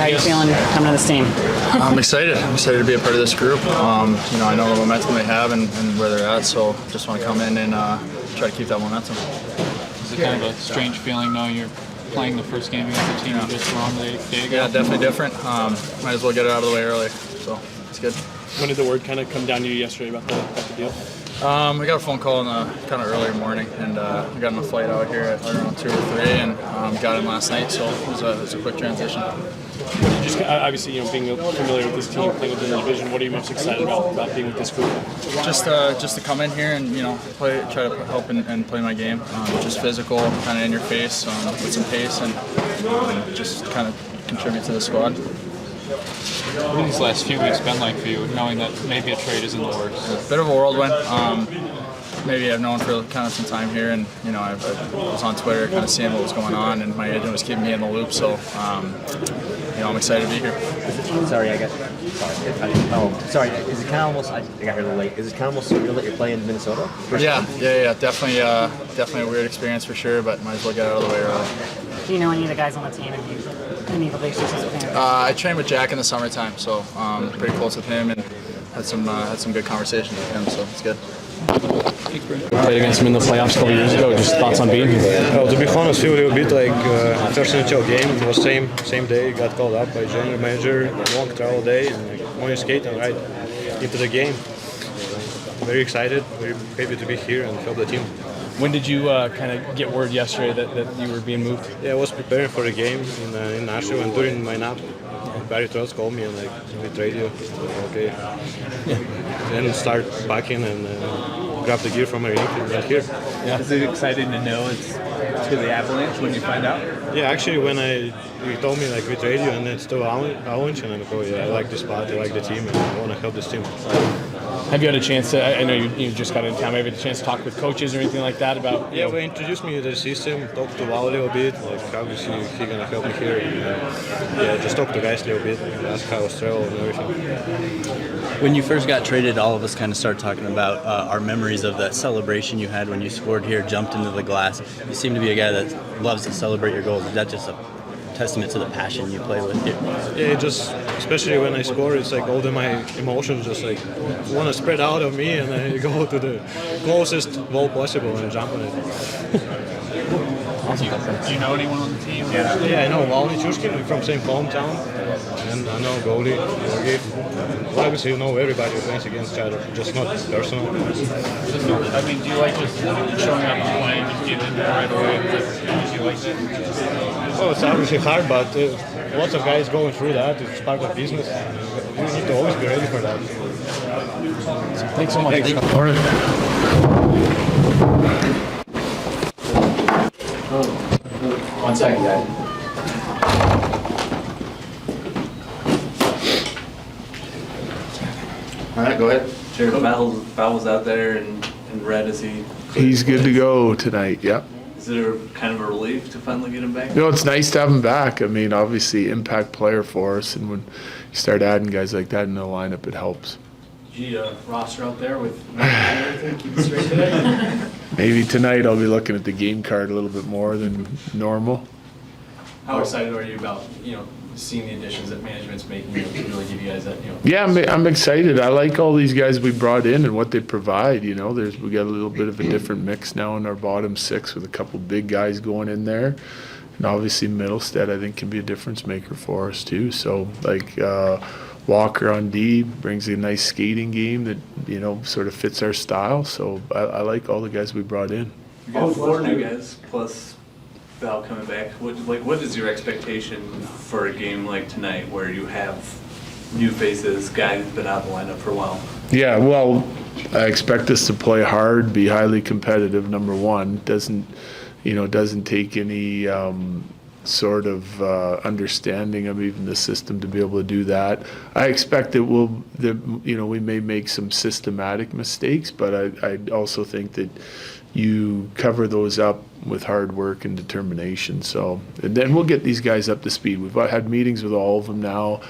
how you feeling coming to this team? I'm excited. I'm excited to be a part of this group. I know the momentum they have and where they're at, so just want to come in and try to keep that momentum. Is it kind of a strange feeling knowing you're playing the first game against a team you just won the day ago? Yeah, definitely different. Might as well get it out of the way early, so it's good. When did the word kind of come down to you yesterday about the deal? I got a phone call in the kind of earlier morning, and we got on a flight out here at around 2 or 3, and got in last night, so it was a quick transition. Just obviously, being familiar with this team, playing within the division, what are you most excited about being with this group? Just to come in here and try to help and play my game. Just physical, kind of in your face, with some pace, and just kind of contribute to the squad. What have these last few weeks been like for you, knowing that maybe a trade is in the works? A bit of a whirlwind. Maybe I've known for kind of some time here, and I was on Twitter kind of seeing what was going on, and my agent was keeping me in the loop. So I'm excited to be here. Sorry. Is it kind of almost? I got here a little late. Is it kind of almost surreal that you're playing in Minnesota? Yeah. Definitely a weird experience for sure, but might as well get out of the way early. Do you know any of the guys on the team? Have you any relationships with them? I trained with Jack in the summertime, so pretty close with him, and had some good conversations with him, so it's good. Played against him in the playoffs a couple years ago. Just thoughts on being here? Well, to be honest, feel a little bit like first NHL game. It was same day. Got called up by general manager. Long travel day, and only skating right into the game. Very excited. Very happy to be here and help the team. When did you kind of get word yesterday that you were being moved? Yeah, I was preparing for the game in Nashville, and during my nap, Barry Trotz called me and we trade you. Okay. Then start packing and grab the gear from my rink and get here. Yeah. Is it exciting to know it's to the Avalanche when you find out? Yeah, actually, when you told me we trade you and it's to Avalanche, and I'm like, oh yeah, I like this spot, I like the team, and I want to help this team. Have you had a chance to? I know you just got in town. Maybe had a chance to talk with coaches or anything like that about? Yeah, they introduced me to the system. Talked to Val a little bit. How is he gonna help me here? And, just talk to guys a little bit. Ask how I was travel and everything. When you first got traded, all of us kind of started talking about our memories of that celebration you had when you scored here, jumped into the glass. You seem to be a guy that loves to celebrate your goals. Is that just a testament to the passion you play with here? Yeah, just especially when I score, it's all of my emotions just want to spread out of me, and I go to the closest wall possible and jump on it. Do you know anyone on the team? Yeah, I know Val Nichushkin from same hometown, and I know goalie. Obviously, you know everybody who plays against each other, just not personal. I mean, do you like just showing up and playing and getting in there right away? Do you like that? Well, it's obviously hard, but lots of guys going through that. It's part of business. You need to always be ready for that. Thanks so much. All right. One second, guys. All right, go ahead. Sure. Val was out there and red as he. He's good to go tonight. Yep. Is it kind of a relief to finally get him back? It's nice to have him back. I mean, obviously, impact player for us, and when you start adding guys like that in the lineup, it helps. Did you roster out there with everything? Keep it straight today? Maybe tonight I'll be looking at the game card a little bit more than normal. How excited are you about seeing the additions that management's making to really give you guys that? Yeah, I'm excited. I like all these guys we brought in and what they provide. We got a little bit of a different mix now in our bottom six with a couple big guys going in there, and obviously Mittelstadt I think can be a difference maker for us too. So Walker on D brings a nice skating game that sort of fits our style. So I like all the guys we brought in. You got 4 new guys plus Val coming back. What is your expectation for a game like tonight, where you have new faces, guys who've been out of the lineup for a while? Yeah, well, I expect us to play hard, be highly competitive. Number one, doesn't take any sort of understanding of even the system to be able to do that. I expect that we may make some systematic mistakes, but I also think that you cover those up with hard work and determination. So, and then we'll get these guys up to speed. We've had meetings with all of them now.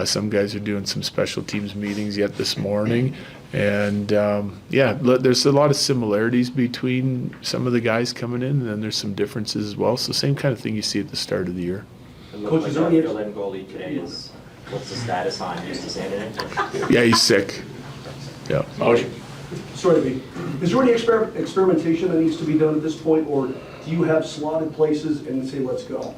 Some guys are doing some special teams meetings yet this morning. And there's a lot of similarities between some of the guys coming in, and then there's some differences as well. So same kind of thing you see at the start of the year. Coach, is there any fill-in goalie today is, what's the status on Justus Annunen? Yeah, he's sick. Yeah. Sorry to be. Is there any experimentation that needs to be done at this point, or do you have slotted places and say, let's go?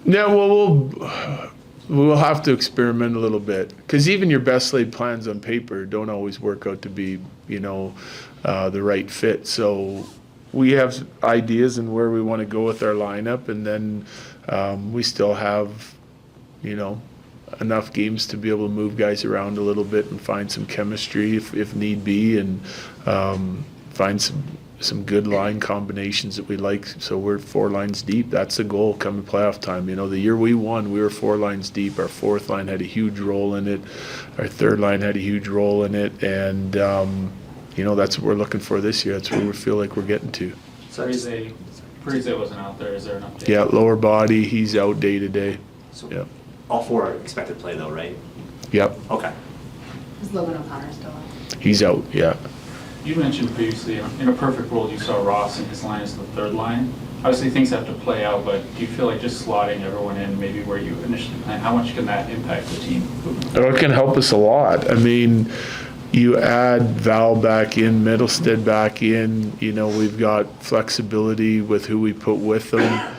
No, well, we'll have to experiment a little bit, because even your best laid plans on paper don't always work out to be, the right fit. So we have ideas and where we want to go with our lineup, and then we still have, enough games to be able to move guys around a little bit and find some chemistry if need be, and find some good line combinations that we like. So we're 4 lines deep. That's the goal coming playoff time. The year we won, we were 4 lines deep. Our 4th line had a huge role in it. Our 3rd line had a huge role in it. And, that's what we're looking for this year. That's where we feel like we're getting to. Parise wasn't out there. Is there an update? Yeah, lower body. He's out day to day. So Yeah. all 4 are expected to play though, right? Yep. Okay. Is Logan O'Connor still out? He's out. Yeah. You mentioned previously, in a perfect world, you saw Ross and his line as the 3rd line. Obviously, things have to play out, but do you feel like just slotting everyone in, maybe where you initially planned, how much can that impact the team? It can help us a lot. I mean, you add Val back in, Mittelstadt back in, we've got flexibility with who we put with them.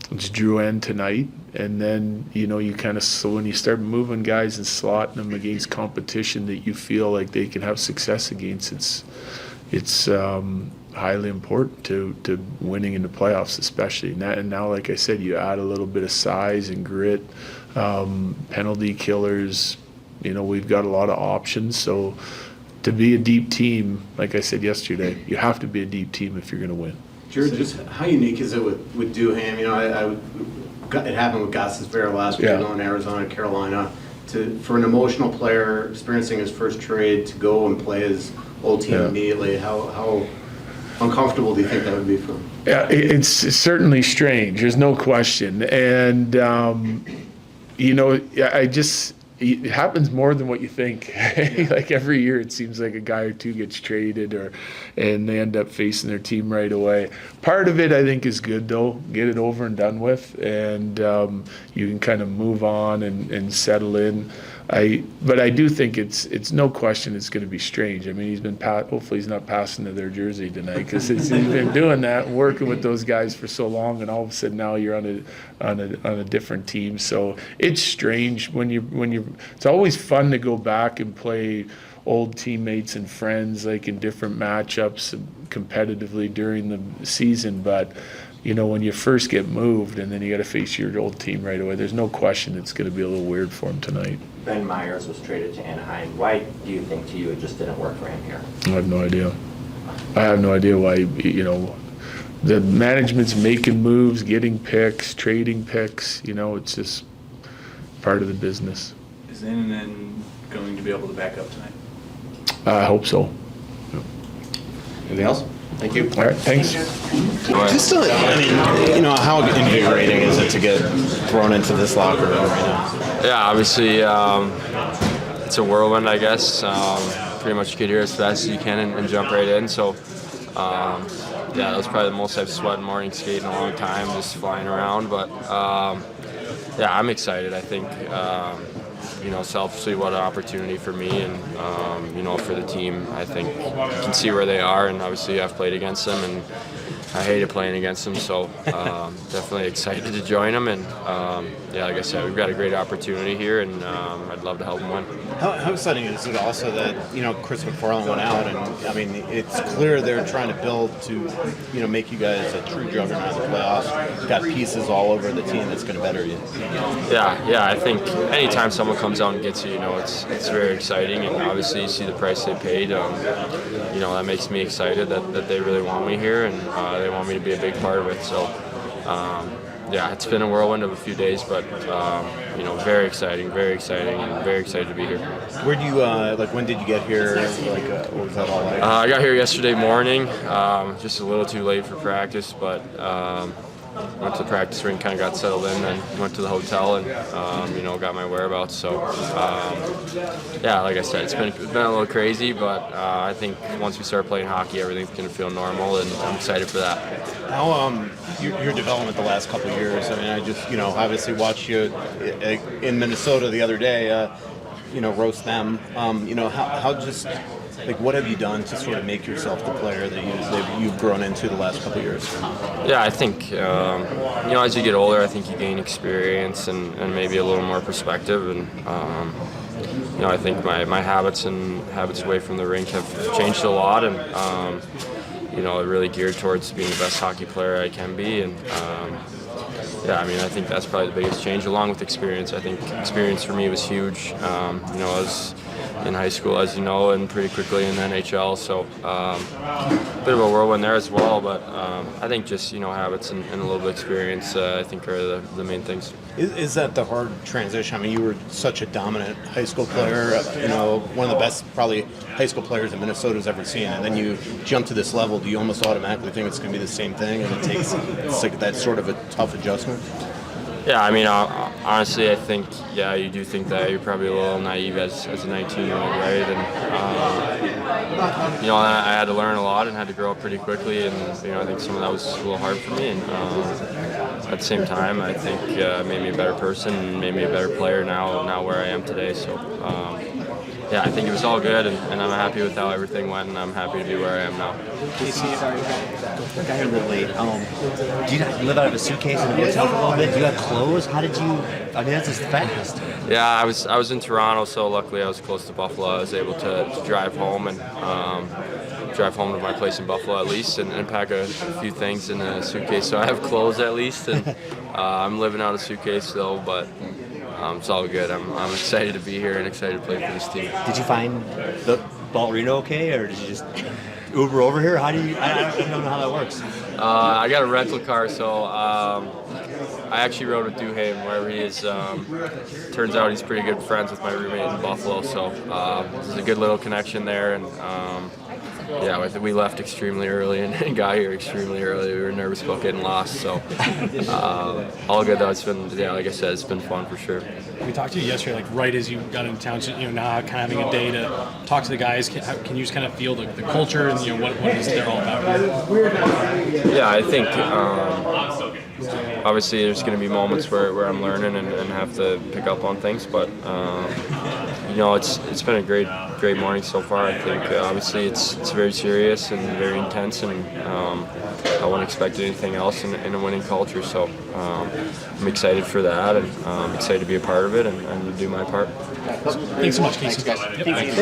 It's Drouin tonight. And then, you kind of, so when you start moving guys and slotting them against competition that you feel like they can have success against, it's highly important to winning in the playoffs, especially. And now, like I said, you add a little bit of size and grit, penalty killers. We've got a lot of options. So to be a deep team, like I said yesterday, you have to be a deep team if you're going to win. Jared, just how unique is it with Duhaime? It happened with Gostisbehere last week, going to Arizona, Carolina. For an emotional player experiencing his first trade to go and play his old team immediately, how uncomfortable do you think that would be for him? Yeah, it's certainly strange. There's no question. And, it happens more than what you think. Like every year it seems like a guy or two gets traded and they end up facing their team right away. Part of it I think is good though. Get it over and done with, and you can kind of move on and settle in. But I do think it's no question it's going to be strange. I mean, he's been hopefully he's not passing to their jersey tonight, because he's been doing that, working with those guys for so long, and all of a sudden now you're on a different team. So it's strange when you. It's always fun to go back and play old teammates and friends, like in different matchups competitively during the season, but. When you first get moved and then you got to face your old team right away, there's no question it's going to be a little weird for him tonight. Ben Myers was traded to Anaheim. Why do you think to you it just didn't work for him here? I have no idea. I have no idea why, the management's making moves, getting picks, trading picks, it's just part of the business. Is Annunen going to be able to back up tonight? I hope so. Anything else? Thank you. All right, thanks. Just, how invigorating is it to get thrown into this locker room right now? Yeah, obviously, it's a whirlwind, I guess. Pretty much get here as fast as you can and jump right in. So, that was probably the most I've sweat in morning skate in a long time, just flying around. But, I'm excited. I think, selfishly, what an opportunity for me and, for the team. I think you can see where they are, and obviously I've played against them, and I hated playing against them, so definitely excited to join them. And, like I said, we've got a great opportunity here, and I'd love to help them win. How exciting is it also that, Chris McFarland went out, and, it's clear they're trying to build to, make you guys a true juggernaut in the playoffs. You've got pieces all over the team that's going to better you. Yeah, I think anytime someone comes out and gets you, it's very exciting, and obviously you see the price they paid. That makes me excited that they really want me here, and they want me to be a big part of it. So, it's been a whirlwind of a few days, but very exciting, and very excited to be here. Where do you when did you get here? What was that all like? I got here yesterday morning, just a little too late for practice, but went to the practice rink, kind of got settled in, then went to the hotel and got my whereabouts. So yeah, like I said, it's been a little crazy, but I think once we start playing hockey, everything's going to feel normal, and I'm excited for that. How your development the last couple of years? I mean, I just obviously watched you in Minnesota the other day. Roast them. How just like what have you done to sort of make yourself the player that you've grown into the last couple of years? Yeah, I think as you get older, I think you gain experience and maybe a little more perspective, and I think my habits away from the rink have changed a lot, and really geared towards being the best hockey player I can be, and I think that's probably the biggest change, along with experience. I think experience for me was huge. I was in high school, as you know, and pretty quickly in the NHL, so a bit of a whirlwind there as well, but I think just habits and a little bit of experience I think are the main things. Is that the hard transition? I mean, you were such a dominant high school player, one of the best probably high school players that Minnesota's ever seen, and then you jump to this level. Do you almost automatically think it's going to be the same thing, and it's like that sort of a tough adjustment? Yeah, I mean, honestly, I think, you do think that you're probably a little naive as a 19-year-old, right? And, I had to learn a lot and had to grow up pretty quickly, and, I think some of that was a little hard for me. And at the same time, I think made me a better person and made me a better player now where I am today. So, I think it was all good, and I'm happy with how everything went, and I'm happy to be where I am now. Casey, I got here a little late. Do you live out of a suitcase in a hotel for a little bit? Do you have clothes? How did you? I mean, that's just fast. Yeah, I was in Toronto, so luckily I was close to Buffalo. I was able to drive home and drive home to my place in Buffalo at least, and pack a few things in a suitcase. So I have clothes at least, and I'm living out of a suitcase still, but. It's all good. I'm excited to be here and excited to play for this team. Did you find the Ballerino okay, or did you just Uber over here? How do you? I don't know how that works. I got a rental car, so I actually rode with Duhaime, where he is. Turns out he's pretty good friends with my roommate in Buffalo, so there's a good little connection there, and. We left extremely early and got here extremely early. We were nervous about getting lost, so all good though. It's been, like I said, it's been fun for sure. We talked to you yesterday, like right as you got into town, so, now kind of having a day to talk to the guys. Can you just kind of feel the culture and what is they're all about here? Yeah, I think obviously there's going to be moments where I'm learning and have to pick up on things, but it's been a great morning so far. I think obviously it's very serious and very intense, and I wouldn't expect anything else in a winning culture. So I'm excited for that, and I'm excited to be a part of it and do my part. Thanks so much, Casey. Thanks, guys.